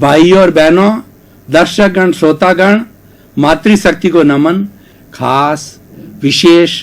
भाई और बहनों, दर्शकगण, श्रोतागण, मातृशक्ति को नमन। खास, विशेष,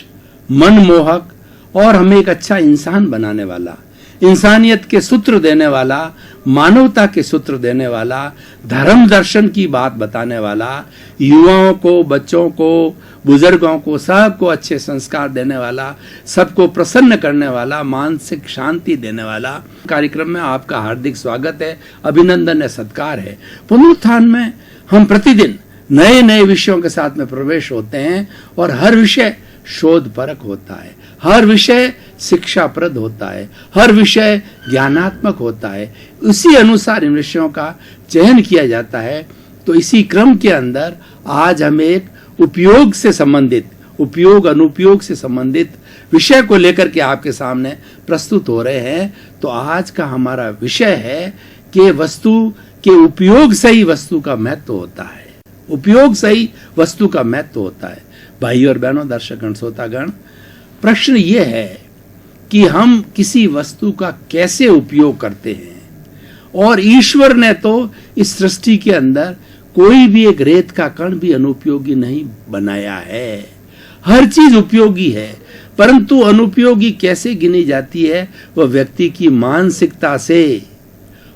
मनमोहक और हमें एक अच्छा इंसान बनाने वाला, इंसानियत के सूत्र देने वाला, मानवता के सूत्र देने वाला, धर्म दर्शन की बात बताने वाला, युवाओं को, बच्चों को, बुजुर्गों को, सबको अच्छे संस्कार देने वाला, सबको प्रसन्न करने वाला, मानसिक शांति देने वाला कार्यक्रम में आपका हार्दिक स्वागत है, अभिनंदन है, सत्कार है। पुनरुत्थान में हम प्रतिदिन नए नए विषयों के साथ में प्रवेश होते हैं और हर विषय शोध परक होता है, हर विषय शिक्षाप्रद होता है, हर विषय ज्ञानात्मक होता है। उसी अनुसार इन विषयों का चयन किया जाता है। तो इसी क्रम के अंदर आज हम एक उपयोग से संबंधित, उपयोग अनुपयोग से संबंधित विषय को लेकर के आपके सामने प्रस्तुत हो रहे हैं। तो आज का हमारा विषय है कि वस्तु के उपयोग से ही वस्तु का महत्व होता है, उपयोग से ही वस्तु का महत्व होता है। भाई और बहनों, दर्शकगण, श्रोतागण, प्रश्न ये है कि हम किसी वस्तु का कैसे उपयोग करते हैं। और ईश्वर ने तो इस सृष्टि के अंदर कोई भी एक रेत का कण भी अनुपयोगी नहीं बनाया है। हर चीज उपयोगी है, परंतु अनुपयोगी कैसे गिनी जाती है? वह व्यक्ति की मानसिकता से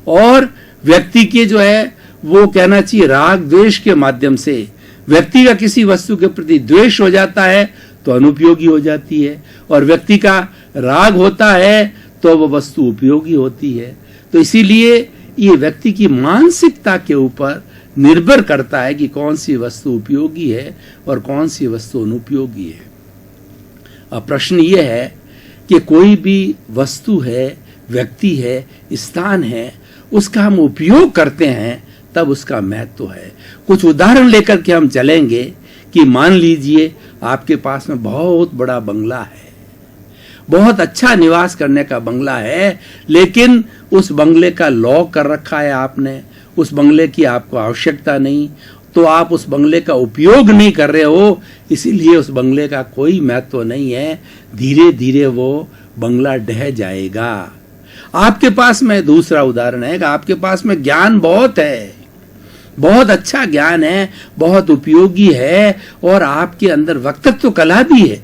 और व्यक्ति के जो है वो कहना चाहिए राग द्वेष के माध्यम से। व्यक्ति का किसी वस्तु के प्रति द्वेष हो जाता है तो अनुपयोगी हो जाती है, और व्यक्ति का राग होता है तो वह वस्तु उपयोगी होती है। तो इसीलिए ये व्यक्ति की मानसिकता के ऊपर निर्भर करता है कि कौन सी वस्तु उपयोगी है और कौन सी वस्तु अनुपयोगी है। अब प्रश्न ये है कि कोई भी वस्तु है, व्यक्ति है, स्थान है, उसका हम उपयोग करते हैं तब उसका महत्व है। कुछ उदाहरण लेकर के हम चलेंगे कि मान लीजिए आपके पास में बहुत बड़ा बंगला है, बहुत अच्छा निवास करने का बंगला है, लेकिन उस बंगले का लॉक कर रखा है आपने, उस बंगले की आपको आवश्यकता नहीं, तो आप उस बंगले का उपयोग नहीं कर रहे हो, इसीलिए उस बंगले का कोई महत्व नहीं है। धीरे धीरे वो बंगला ढह जाएगा। आपके पास में दूसरा उदाहरण है कि आपके पास में ज्ञान बहुत है, बहुत अच्छा ज्ञान है, बहुत उपयोगी है, और आपके अंदर वक्तत्व कला भी है,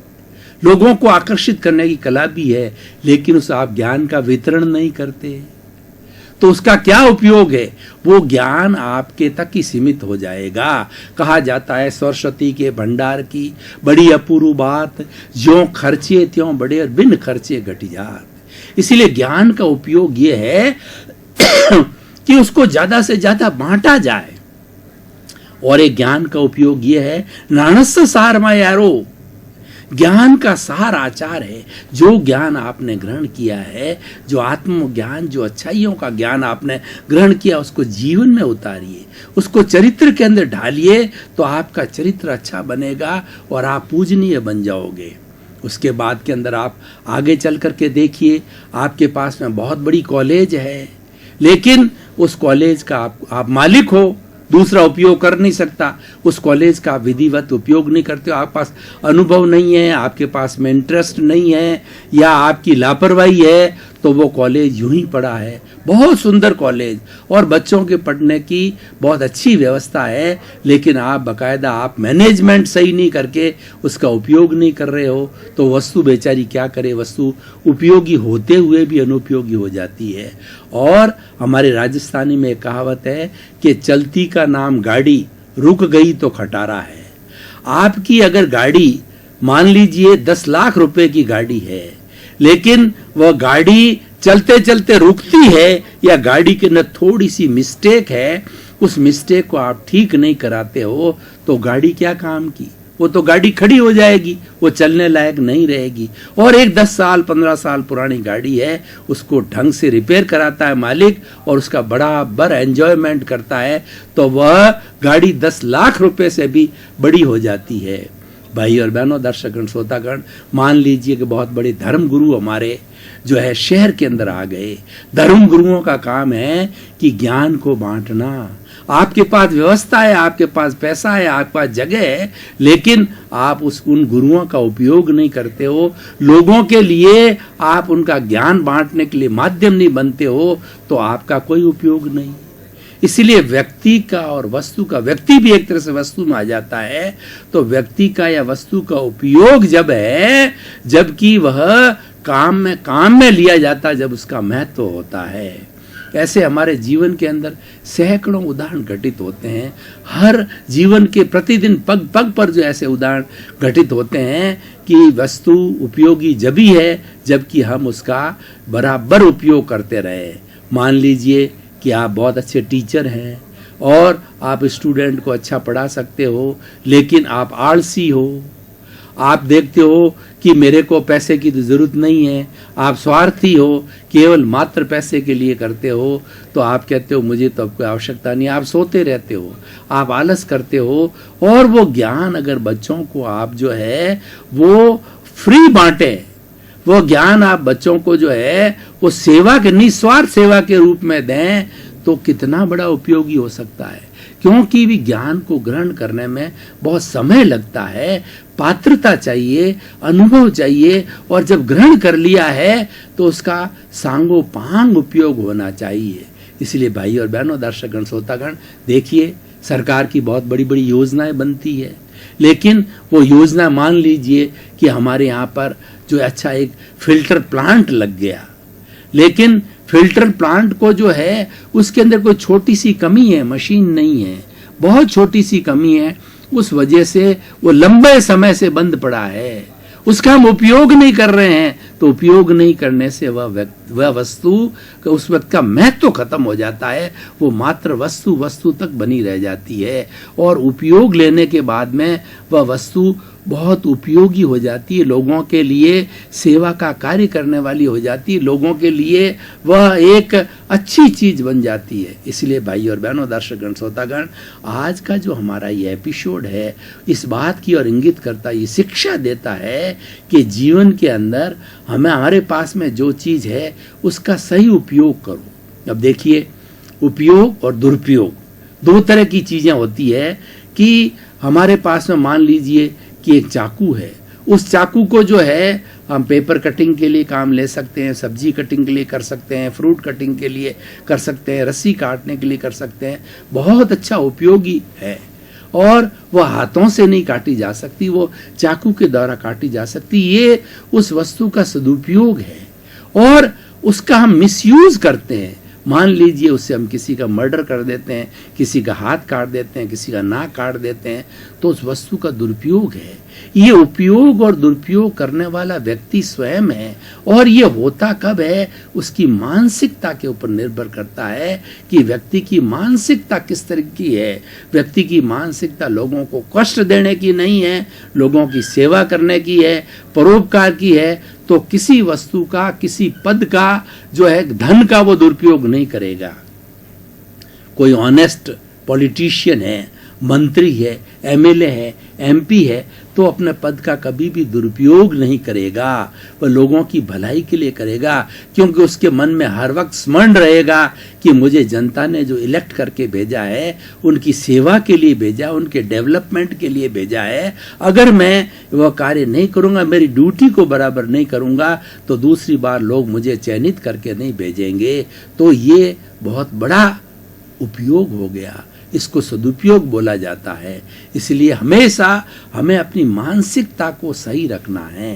लोगों को आकर्षित करने की कला भी है, लेकिन उस आप ज्ञान का वितरण नहीं करते, तो उसका क्या उपयोग है? वो ज्ञान आपके तक ही सीमित हो जाएगा। कहा जाता है सरस्वती के भंडार की बड़ी अपूर्व बात, ज्यों खर्चे त्यों बड़े और बिन खर्चे घट जात। इसीलिए ज्ञान का उपयोग ये है कि उसको ज्यादा से ज्यादा बांटा जाए। और एक ज्ञान का उपयोग ये है, नानस्स सार यारो, ज्ञान का सार आचार है। जो ज्ञान आपने ग्रहण किया है, जो आत्मज्ञान, जो अच्छाइयों का ज्ञान आपने ग्रहण किया, उसको जीवन में उतारिए, उसको चरित्र के अंदर ढालिए, तो आपका चरित्र अच्छा बनेगा और आप पूजनीय बन जाओगे। उसके बाद के अंदर आप आगे चल करके देखिए, आपके पास में बहुत बड़ी कॉलेज है, लेकिन उस कॉलेज का आप मालिक हो, दूसरा उपयोग कर नहीं सकता, उस कॉलेज का विधिवत उपयोग नहीं करते हो, आपके पास अनुभव नहीं है, आपके पास में इंटरेस्ट नहीं है, या आपकी लापरवाही है, तो वो कॉलेज यूं ही पड़ा है। बहुत सुंदर कॉलेज और बच्चों के पढ़ने की बहुत अच्छी व्यवस्था है, लेकिन आप बकायदा आप मैनेजमेंट सही नहीं करके उसका उपयोग नहीं कर रहे हो, तो वस्तु बेचारी क्या करे, वस्तु उपयोगी होते हुए भी अनुपयोगी हो जाती है। और हमारे राजस्थानी में एक कहावत है कि चलती का नाम गाड़ी, रुक गई तो खटारा है। आपकी अगर गाड़ी मान लीजिए 10 लाख रुपए की गाड़ी है, लेकिन वह गाड़ी चलते चलते रुकती है, या गाड़ी के अंदर थोड़ी सी मिस्टेक है, उस मिस्टेक को आप ठीक नहीं कराते हो, तो गाड़ी क्या काम की? वो तो गाड़ी खड़ी हो जाएगी, वो चलने लायक नहीं रहेगी। और एक 10 साल 15 साल पुरानी गाड़ी है, उसको ढंग से रिपेयर कराता है मालिक और उसका बराबर एंजॉयमेंट करता है, तो वह गाड़ी 10 लाख रुपए से भी बड़ी हो जाती है। भाई और बहनों, दर्शकगण, श्रोतागण, मान लीजिए कि बहुत बड़े धर्म गुरु हमारे जो है शहर के अंदर आ गए। धर्म गुरुओं का काम है कि ज्ञान को बांटना। आपके पास व्यवस्था है, आपके पास पैसा है, आपके पास जगह है, लेकिन आप उन गुरुओं का उपयोग नहीं करते हो, लोगों के लिए आप उनका ज्ञान बांटने के लिए माध्यम नहीं बनते हो, तो आपका कोई उपयोग नहीं। इसलिए व्यक्ति का और वस्तु का, व्यक्ति भी एक तरह से वस्तु में आ जाता है, तो व्यक्ति का या वस्तु का उपयोग जब है, जबकि वह काम में लिया जाता है, जब उसका महत्व होता है। ऐसे हमारे जीवन के अंदर सैकड़ों उदाहरण घटित होते हैं। हर जीवन के प्रतिदिन पग पग पर जो ऐसे उदाहरण घटित होते हैं कि वस्तु उपयोगी जभी है जबकि हम उसका बराबर उपयोग करते रहे। मान लीजिए कि आप बहुत अच्छे टीचर हैं और आप स्टूडेंट को अच्छा पढ़ा सकते हो, लेकिन आप आलसी हो। आप देखते हो कि मेरे को पैसे की तो जरूरत नहीं है, आप स्वार्थी हो, केवल मात्र पैसे के लिए करते हो, तो आप कहते हो मुझे तो अब कोई आवश्यकता नहीं। आप सोते रहते हो, आप आलस करते हो। और वो ज्ञान अगर बच्चों को आप जो है वो फ्री बांटे, वो ज्ञान आप बच्चों को जो है वो सेवा के, निस्वार्थ सेवा के रूप में दें, तो कितना बड़ा उपयोगी हो सकता है। क्योंकि भी ज्ञान को ग्रहण करने में बहुत समय लगता है, पात्रता चाहिए, अनुभव चाहिए, और जब ग्रहण कर लिया है तो उसका सांगोपांग उपयोग होना चाहिए। इसलिए भाई और बहनों, दर्शकगण, श्रोतागण, देखिए सरकार की बहुत बड़ी बड़ी योजनाएं बनती है, लेकिन वो योजना, मान लीजिए कि हमारे यहाँ पर जो अच्छा एक फिल्टर प्लांट लग गया, लेकिन फिल्टर प्लांट को जो है उसके अंदर कोई छोटी सी कमी है, मशीन नहीं है, बहुत छोटी सी कमी है, उस वजह से वो लंबे समय से बंद पड़ा है, उसका हम उपयोग नहीं कर रहे हैं। तो उपयोग नहीं करने से वह वस्तु उस वक्त का महत्व खत्म हो जाता है, वो मात्र वस्तु तक बनी रह जाती है, और उपयोग लेने के बाद में वह वस्तु बहुत उपयोगी हो जाती है, लोगों के लिए सेवा का कार्य करने वाली हो जाती है, लोगों के लिए वह एक अच्छी चीज बन जाती है। इसलिए भाई और बहनों, दर्शकगण, श्रोतागण, आज का जो हमारा ये एपिसोड है इस बात की ओर इंगित करता, ये शिक्षा देता है कि जीवन के अंदर हमारे पास में जो चीज है उसका सही उपयोग करो। अब देखिए, उपयोग और दुरुपयोग दो तरह की चीजें होती है कि हमारे पास में मान लीजिए कि एक चाकू है, उस चाकू को जो है हम पेपर कटिंग के लिए काम ले सकते हैं, सब्जी कटिंग के लिए कर सकते हैं, फ्रूट कटिंग के लिए कर सकते हैं, रस्सी काटने के लिए कर सकते हैं, बहुत अच्छा उपयोगी है। और वह हाथों से नहीं काटी जा सकती, वो चाकू के द्वारा काटी जा सकती। ये उस वस्तु का सदुपयोग है और उसका हम मिसयूज करते हैं। मान लीजिए उससे हम किसी का मर्डर कर देते हैं, किसी का हाथ काट देते हैं, किसी का नाक काट देते हैं, तो उस वस्तु का दुरुपयोग है। ये उपयोग और दुरुपयोग करने वाला व्यक्ति स्वयं है, और ये होता कब है, उसकी मानसिकता के ऊपर निर्भर करता है कि व्यक्ति की मानसिकता किस तरह की है। व्यक्ति की मानसिकता लोगों को कष्ट देने की नहीं है, लोगों की सेवा करने की है, परोपकार की है, तो किसी वस्तु का, किसी पद का जो है, धन का वो दुरुपयोग नहीं करेगा। कोई ऑनेस्ट पॉलिटिशियन है, मंत्री है, एमएलए है, एमपी है, तो अपने पद का कभी भी दुरुपयोग नहीं करेगा, वह लोगों की भलाई के लिए करेगा, क्योंकि उसके मन में हर वक्त स्मरण रहेगा कि मुझे जनता ने जो इलेक्ट करके भेजा है, उनकी सेवा के लिए भेजा, उनके डेवलपमेंट के लिए भेजा है। अगर मैं वह कार्य नहीं करूंगा, मेरी ड्यूटी को बराबर नहीं करूंगा, तो दूसरी बार लोग मुझे चयनित करके नहीं भेजेंगे। तो ये बहुत बड़ा उपयोग हो गया, इसको सदुपयोग बोला जाता है। इसलिए हमेशा हमें अपनी मानसिकता को सही रखना है,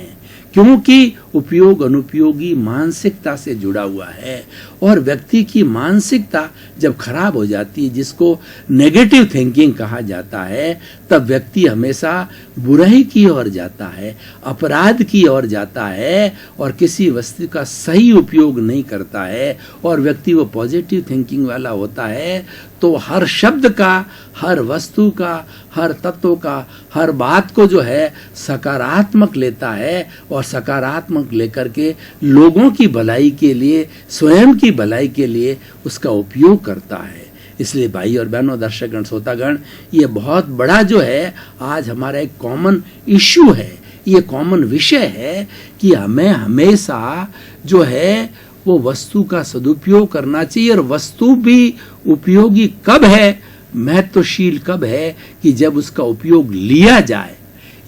क्योंकि उपयोग अनुपयोगी मानसिकता से जुड़ा हुआ है, और व्यक्ति की मानसिकता जब खराब हो जाती है, जिसको नेगेटिव थिंकिंग कहा जाता है, तब व्यक्ति हमेशा बुराई की ओर जाता है, अपराध की ओर जाता है, और किसी वस्तु का सही उपयोग नहीं करता है, और व्यक्ति वो पॉजिटिव थिंकिंग वाला होता है, तो हर शब्द का, हर वस्तु का, हर तत्व का, हर बात को जो है सकारात्मक लेता है, और सकारात्मक लेकर के लोगों की भलाई के लिए, स्वयं की भलाई के लिए उसका उपयोग करता है। इसलिए भाई और बहनों, दर्शकगण, श्रोतागण, ये बहुत बड़ा जो है आज हमारा एक कॉमन इश्यू है, ये कॉमन विषय है कि हमें हमेशा जो है वो वस्तु का सदुपयोग करना चाहिए। और वस्तु भी उपयोगी कब है, महत्वशील कब है, कि जब उसका उपयोग लिया जाए।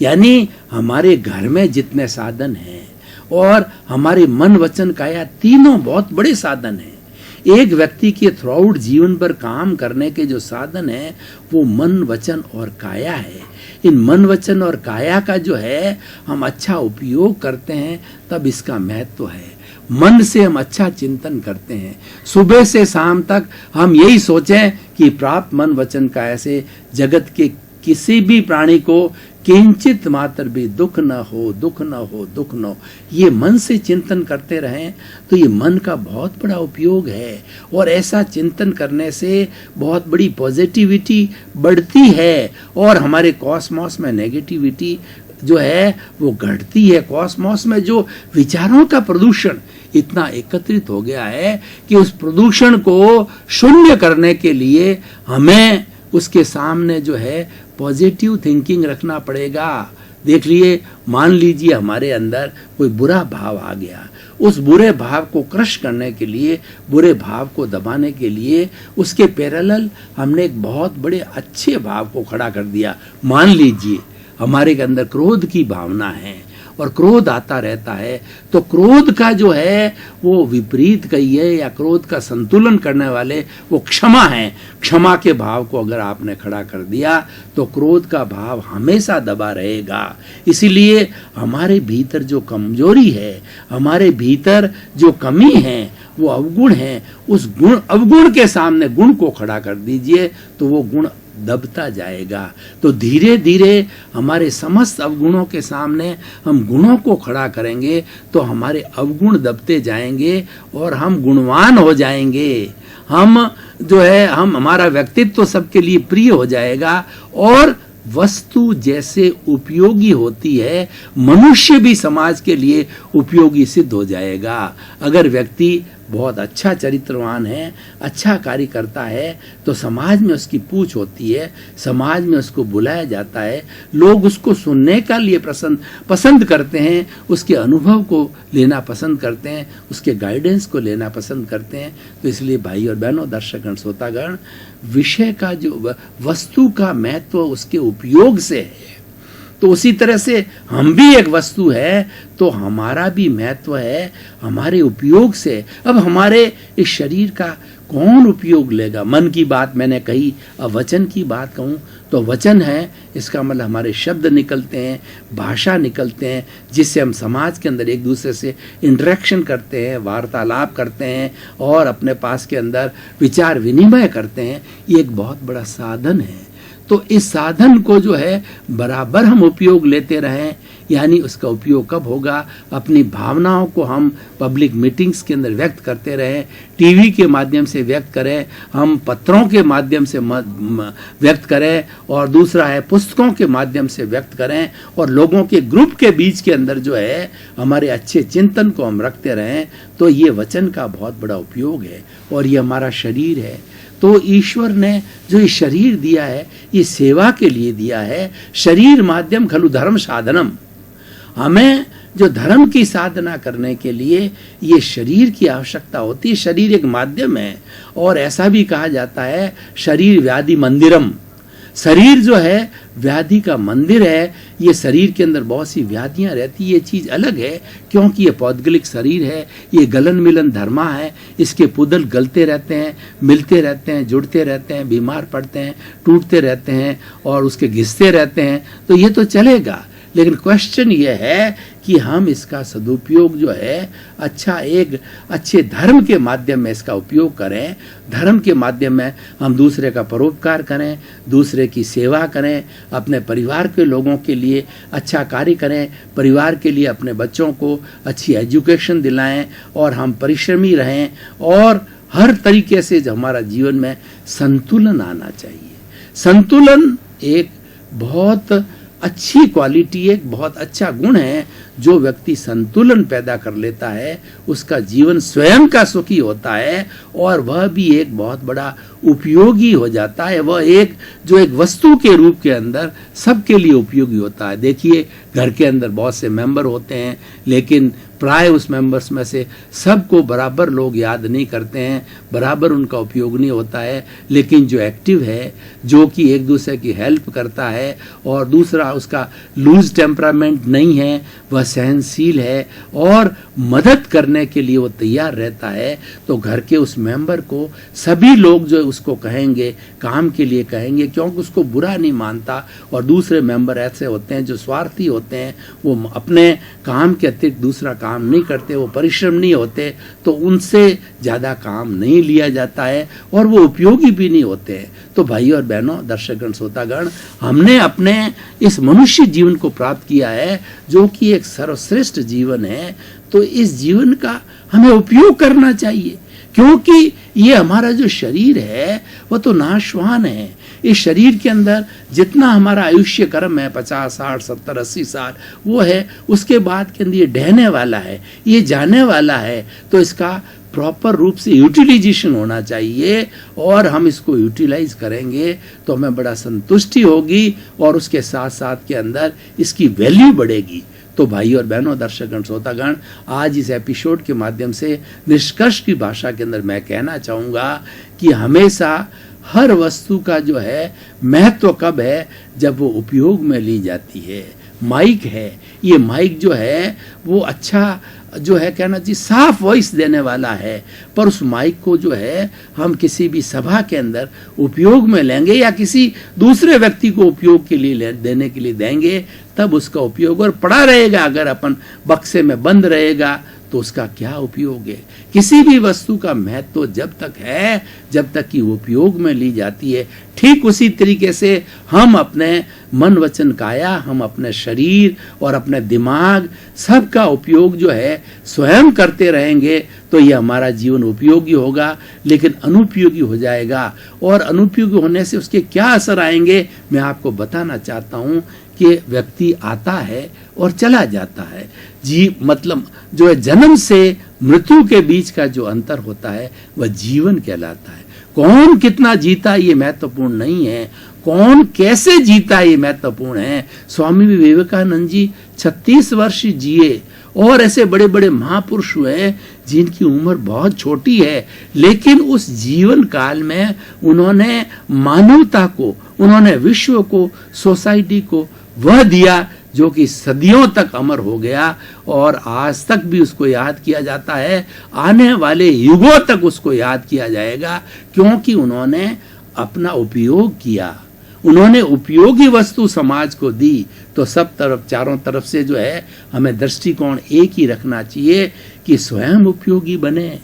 यानी हमारे घर में जितने साधन हैं, और हमारे मन, वचन, काया, तीनों बहुत बड़े साधन हैं, एक व्यक्ति के थ्रू जीवन पर काम करने के जो साधन है वो मन, वचन और काया है। इन मन, वचन और काया का जो है हम अच्छा उपयोग करते हैं तब इसका महत्व है। मन से हम अच्छा चिंतन करते हैं, सुबह से शाम तक हम यही सोचें कि प्राप्त मन, वचन, काया से जगत के किसी भी प्राणी को किंचित मात्र भी दुख न हो, दुख न हो, दुख न हो, ये मन से चिंतन करते रहें तो ये मन का बहुत बड़ा उपयोग है। और ऐसा चिंतन करने से बहुत बड़ी पॉजिटिविटी बढ़ती है और हमारे कॉस्मॉस में नेगेटिविटी जो है वो घटती है। कॉस्मॉस में जो विचारों का प्रदूषण इतना एकत्रित हो गया है कि उस प्रदूषण को शून्य करने के लिए हमें उसके सामने जो है पॉजिटिव थिंकिंग रखना पड़ेगा। देख लिए, मान लीजिए हमारे अंदर कोई बुरा भाव आ गया, उस बुरे भाव को क्रश करने के लिए, बुरे भाव को दबाने के लिए उसके पैरेलल हमने एक बहुत बड़े अच्छे भाव को खड़ा कर दिया। मान लीजिए हमारे के अंदर क्रोध की भावना है और क्रोध आता रहता है, तो क्रोध का जो है वो विपरीत कहिए या क्रोध का संतुलन करने वाले वो क्षमा है। क्षमा के भाव को अगर आपने खड़ा कर दिया तो क्रोध का भाव हमेशा दबा रहेगा। इसीलिए हमारे भीतर जो कमजोरी है, हमारे भीतर जो कमी है वो अवगुण है, उस गुण अवगुण के सामने गुण को खड़ा कर दीजिए तो वो गुण दबता जाएगा। तो धीरे धीरे हमारे समस्त अवगुणों के सामने हम गुणों को खड़ा करेंगे तो हमारे अवगुण दबते जाएंगे और हम गुणवान हो जाएंगे। हम जो है हमारा व्यक्तित्व सबके लिए प्रिय हो जाएगा और वस्तु जैसे उपयोगी होती है मनुष्य भी समाज के लिए उपयोगी सिद्ध हो जाएगा। अगर व्यक्ति बहुत अच्छा चरित्रवान है, अच्छा कार्य करता है तो समाज में उसकी पूछ होती है, समाज में उसको बुलाया जाता है, लोग उसको सुनने का लिए पसंद करते हैं, उसके अनुभव को लेना पसंद करते हैं, उसके गाइडेंस को लेना पसंद करते हैं। तो इसलिए भाई और बहनों, दर्शकगण, श्रोतागण, विषय का जो वस्तु का महत्व उसके उपयोग से है, तो उसी तरह से हम भी एक वस्तु है तो हमारा भी महत्व है हमारे उपयोग से। अब हमारे इस शरीर का कौन उपयोग लेगा? मन की बात मैंने कही, अब वचन की बात कहूँ तो वचन है, इसका मतलब हमारे शब्द निकलते हैं, भाषा निकलते हैं, जिससे हम समाज के अंदर एक दूसरे से इंटरेक्शन करते हैं, वार्तालाप करते हैं और अपने पास के अंदर विचार विनिमय करते हैं। ये एक बहुत बड़ा साधन है। तो इस साधन को जो है बराबर हम उपयोग लेते रहें, यानी उसका उपयोग कब होगा? अपनी भावनाओं को हम पब्लिक मीटिंग्स के अंदर व्यक्त करते रहें, टीवी के माध्यम से व्यक्त करें, हम पत्रों के माध्यम से व्यक्त करें और दूसरा है पुस्तकों के माध्यम से व्यक्त करें और लोगों के ग्रुप के बीच के अंदर जो है हमारे अच्छे चिंतन को हम रखते रहें। तो ये वचन का बहुत बड़ा उपयोग है और ये हमारा शरीर है। तो ईश्वर ने जो ये शरीर दिया है ये सेवा के लिए दिया है। शरीर माध्यम खलु धर्म साधनम, हमें जो धर्म की साधना करने के लिए ये शरीर की आवश्यकता होती है। शरीर एक माध्यम है और ऐसा भी कहा जाता है शरीर व्याधि मंदिरम, शरीर जो है व्याधि का मंदिर है। ये शरीर के अंदर बहुत सी व्याधियां रहती, ये चीज अलग है क्योंकि ये पौद्गलिक शरीर है, ये गलन मिलन धर्मा है, इसके पुदल गलते रहते हैं, मिलते रहते हैं, जुड़ते रहते हैं, बीमार पड़ते हैं, टूटते रहते हैं और उसके घिसते रहते हैं। तो ये तो चलेगा, लेकिन क्वेश्चन ये है कि हम इसका सदुपयोग जो है अच्छा एक अच्छे धर्म के माध्यम में इसका उपयोग करें। धर्म के माध्यम में हम दूसरे का परोपकार करें, दूसरे की सेवा करें, अपने परिवार के लोगों के लिए अच्छा कार्य करें, परिवार के लिए अपने बच्चों को अच्छी एजुकेशन दिलाएं और हम परिश्रमी रहें और हर तरीके से जो हमारा जीवन में संतुलन आना चाहिए। संतुलन एक बहुत अच्छी क्वालिटी, एक बहुत अच्छा गुण है। जो व्यक्ति संतुलन पैदा कर लेता है उसका जीवन स्वयं का सुखी होता है और वह भी एक बहुत बड़ा उपयोगी हो जाता है। वह एक वस्तु के रूप के अंदर सबके लिए उपयोगी होता है। देखिए, घर के अंदर बहुत से मेंबर होते हैं लेकिन प्राय उस मेंबर्स में से सबको बराबर लोग याद नहीं करते हैं, बराबर उनका उपयोग नहीं होता है। लेकिन जो एक्टिव है, जो कि एक दूसरे की हेल्प करता है, और दूसरा उसका लूज टेम्परामेंट नहीं है, वह सहनशील है और मदद करने के लिए वो तैयार रहता है, तो घर के उस मेंबर को सभी लोग जो उसको कहेंगे, काम के लिए कहेंगे, क्योंकि उसको बुरा नहीं मानता। और दूसरे मेंबर ऐसे होते हैं जो स्वार्थी होते हैं, वो अपने काम के अतिरिक्त दूसरा काम नहीं करते, वो परिश्रम नहीं होते, तो उनसे ज़्यादा काम नहीं लिया जाता है और वो उपयोगी भी नहीं होते हैं। तो भाई और बहनों, दर्शकगण, श्रोतागण, हमने अपने इस मनुष्य जीवन को प्राप्त किया है जो कि एक सर्वश्रेष्ठ जीवन है। तो इस जीवन का हमें उपयोग करना चाहिए, क्योंकि ये हमारा जो शरीर है वह तो नाशवान है। इस शरीर के अंदर जितना हमारा आयुष्य कर्म है, 50, 60, 70, 80 साल, वो है। उसके बाद के अंदर ये ढहने वाला है, ये जाने वाला है। तो इसका प्रॉपर रूप से यूटिलाइजेशन होना चाहिए, और हम इसको यूटिलाइज करेंगे तो हमें बड़ा संतुष्टि होगी, और उसके साथ साथ के अंदर इसकी वैल्यू बढ़ेगी। तो भाई और बहनों, दर्शकगण, श्रोतागण, आज इस एपिसोड के माध्यम से निष्कर्ष की भाषा के अंदर मैं कहना चाहूँगा कि हमेशा हर वस्तु का जो है महत्व कब है, जब वो उपयोग में ली जाती है। माइक है, ये माइक जो है वो अच्छा जो है कहना चाहिए साफ वॉइस देने वाला है, पर उस माइक को जो है हम किसी भी सभा के अंदर उपयोग में लेंगे या किसी दूसरे व्यक्ति को उपयोग के लिए देने के लिए देंगे, तब उसका उपयोग और पड़ा रहेगा। अगर अपन बक्से में बंद रहेगा तो उसका क्या उपयोग है। किसी भी वस्तु का महत्व जब तक है, जब तक कि उपयोग में ली जाती है। ठीक उसी तरीके से हम अपने मन, वचन, काया, हम अपने शरीर और अपने दिमाग सबका उपयोग जो है स्वयं करते रहेंगे, तो ये हमारा जीवन उपयोगी होगा। लेकिन अनुपयोगी हो जाएगा, और अनुपयोगी होने से उसके क्या असर आएंगे मैं आपको बताना चाहता हूँ कि व्यक्ति आता है और चला जाता है। मतलब जो है जन्म से मृत्यु के बीच का जो अंतर होता है वह जीवन कहलाता है। कौन कितना जीता ये महत्वपूर्ण नहीं है, कौन कैसे जीता ये महत्वपूर्ण है। स्वामी विवेकानंद जी 36 वर्ष जिए, और ऐसे बड़े बड़े महापुरुष हुए जिनकी उम्र बहुत छोटी है, लेकिन उस जीवन काल में उन्होंने मानवता को, उन्होंने विश्व को, सोसाइटी को वह दिया जो कि सदियों तक अमर हो गया, और आज तक भी उसको याद किया जाता है। आने वाले युगों तक उसको याद किया जाएगा, क्योंकि उन्होंने अपना उपयोग किया, उन्होंने उपयोगी वस्तु समाज को दी। तो सब तरफ, चारों तरफ से जो है हमें दृष्टिकोण एक ही रखना चाहिए कि स्वयं उपयोगी बने,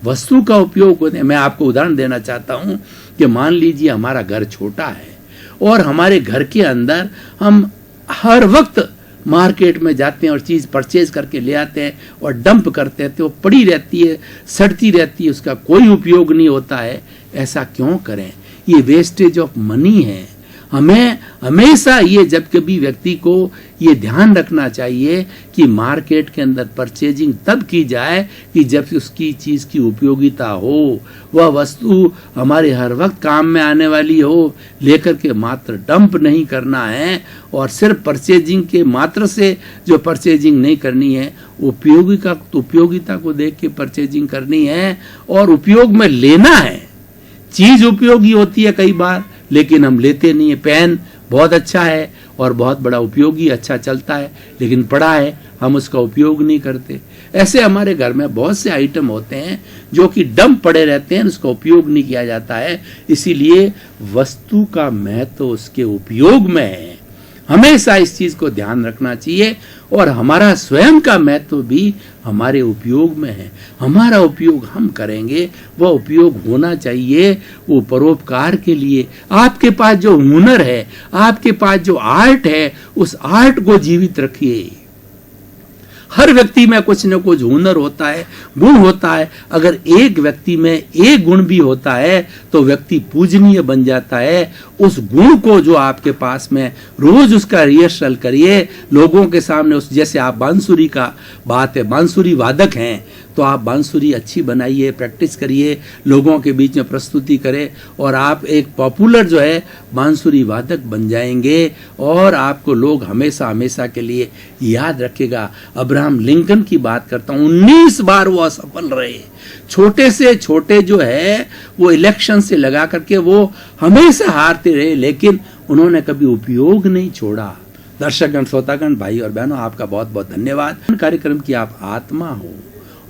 वस्तु का उपयोग होने। मैं आपको उदाहरण देना चाहता हूँ कि मान लीजिए हमारा घर छोटा है, और हमारे घर के अंदर हम हर वक्त मार्केट में जाते हैं और चीज़ परचेज करके ले आते हैं और डंप करते हैं, तो वो पड़ी रहती है, सड़ती रहती है, उसका कोई उपयोग नहीं होता है। ऐसा क्यों करें? ये वेस्टेज ऑफ मनी है। हमें हमेशा ये, जब कभी व्यक्ति को ये ध्यान रखना चाहिए कि मार्केट के अंदर परचेजिंग तब की जाए कि जब उसकी चीज़ की उपयोगिता हो, वह वस्तु हमारे हर वक्त काम में आने वाली हो, लेकर के मात्र डंप नहीं करना है, और सिर्फ परचेजिंग के मात्र से जो परचेजिंग नहीं करनी है, उपयोगिता को देख के परचेजिंग करनी है, और उपयोग में लेना है। चीज उपयोगी होती है कई बार, लेकिन हम लेते नहीं है। पेन बहुत अच्छा है और बहुत बड़ा उपयोगी, अच्छा चलता है, लेकिन पड़ा है, हम उसका उपयोग नहीं करते। ऐसे हमारे घर में बहुत से आइटम होते हैं जो कि डंप पड़े रहते हैं, उसका उपयोग नहीं किया जाता है। इसीलिए वस्तु का महत्व उसके उपयोग में है। हमेशा इस चीज को ध्यान रखना चाहिए, और हमारा स्वयं का महत्व भी हमारे उपयोग में है। हमारा उपयोग हम करेंगे, वह उपयोग होना चाहिए वो परोपकार के लिए। आपके पास जो हुनर है, आपके पास जो आर्ट है, उस आर्ट को जीवित रखिए। हर व्यक्ति में कुछ न कुछ हुनर होता है, गुण होता है। अगर एक व्यक्ति में एक गुण भी होता है तो व्यक्ति पूजनीय बन जाता है। उस गुण को जो आपके पास में, रोज उसका रिहर्सल करिए लोगों के सामने। उस जैसे आप बांसुरी का बात है, बांसुरी वादक हैं, तो आप बांसुरी अच्छी बनाइए, प्रैक्टिस करिए, लोगों के बीच में प्रस्तुति करें और आप एक पॉपुलर जो है बांसुरी वादक बन जाएंगे और आपको लोग हमेशा हमेशा के लिए याद रखेगा। अब्राहम लिंकन की बात करता हूं, 19 बार वो असफल रहे, छोटे से छोटे जो है वो इलेक्शन से लगा करके वो हमेशा हारते रहे, लेकिन उन्होंने कभी उपयोग नहीं छोड़ा। दर्शकगण, श्रोतागण, भाई और बहनों, आपका बहुत बहुत धन्यवाद। कार्यक्रम की आप आत्मा हो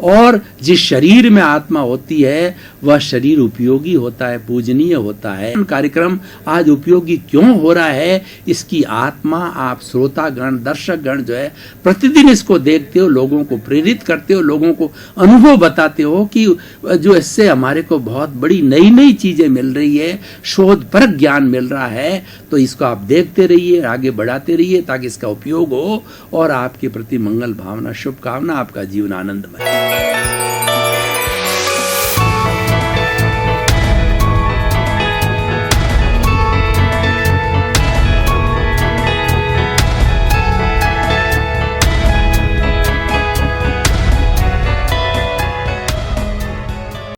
और जिस शरीर में आत्मा होती है वह शरीर उपयोगी होता है, पूजनीय होता है। कार्यक्रम आज उपयोगी क्यों हो रहा है, इसकी आत्मा आप श्रोतागण, दर्शकगण जो है प्रतिदिन इसको देखते हो, लोगों को प्रेरित करते हो, लोगों को अनुभव बताते हो कि जो इससे हमारे को बहुत बड़ी नई नई चीजें मिल रही है, शोध परक ज्ञान मिल रहा है। तो इसको आप देखते रहिए, आगे बढ़ाते रहिए ताकि इसका उपयोग हो और आपके प्रति मंगल भावना, शुभकामना, आपका जीवन आनंदमय।